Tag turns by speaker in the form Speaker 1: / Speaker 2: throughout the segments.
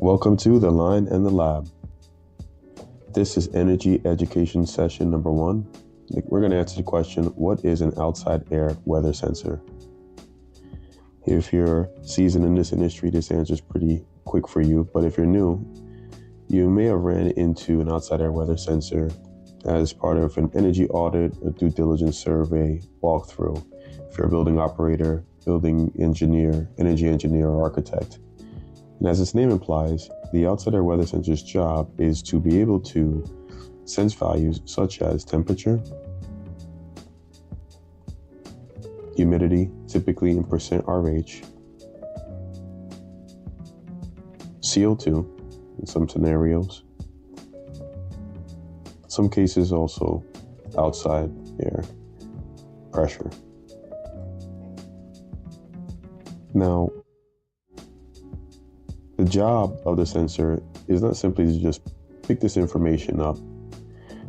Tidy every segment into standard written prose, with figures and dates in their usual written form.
Speaker 1: Welcome to The Line and the Lab. This is energy education session number 1. We're going to answer the question, what is an outside air weather sensor? If you're seasoned in this industry, this answer is pretty quick for you. But if you're new, you may have ran into an outside air weather sensor as part of an energy audit, a due diligence survey, walkthrough. If you're a building operator, building engineer, energy engineer, or architect. And as its name implies, the outside air weather sensor's job is to be able to sense values such as temperature, humidity, typically in percent RH, CO2 in some scenarios, in some cases also outside air pressure. Now, the job of the sensor is not simply to just pick this information up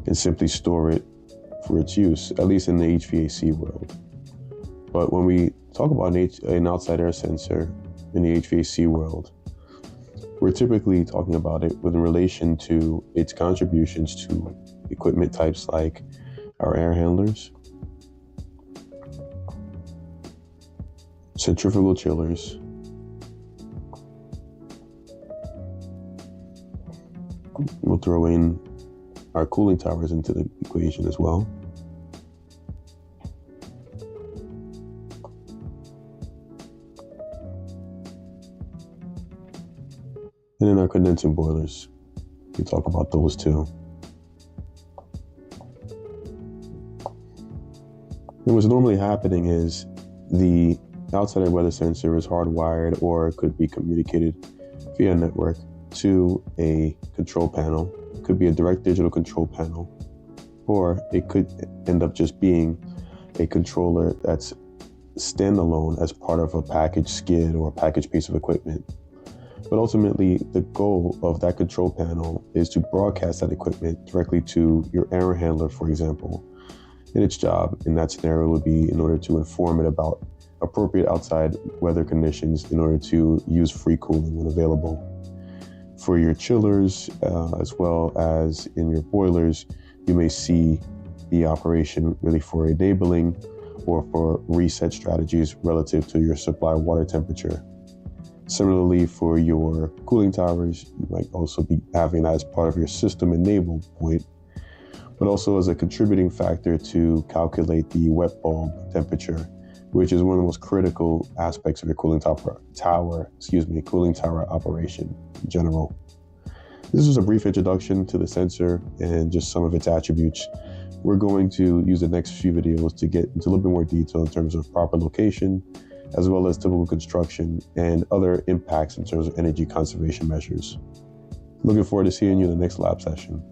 Speaker 1: and simply store it for its use, at least in the HVAC world. But when we talk about an outside air sensor in the HVAC world, we're typically talking about it with relation to its contributions to equipment types like our air handlers, centrifugal chillers, we'll throw in our cooling towers into the equation as well. And then our condensing boilers, we talk about those too. And what's normally happening is the outside air weather sensor is hardwired or could be communicated via network to a control panel. It could be a direct digital control panel, or it could end up just being a controller that's standalone as part of a packaged skid or a packaged piece of equipment. But ultimately, the goal of that control panel is to broadcast that equipment directly to your air handler, for example. And its job in that scenario would be in order to inform it about appropriate outside weather conditions in order to use free cooling when available. For your chillers, as well as in your boilers, you may see the operation really for enabling or for reset strategies relative to your supply water temperature. Similarly, for your cooling towers, you might also be having that as part of your system enable point, but also as a contributing factor to calculate the wet bulb temperature, which is one of the most critical aspects of your cooling tower operation in general. This is a brief introduction to the sensor and just some of its attributes. We're going to use the next few videos to get into a little bit more detail in terms of proper location, as well as typical construction and other impacts in terms of energy conservation measures. Looking forward to seeing you in the next lab session.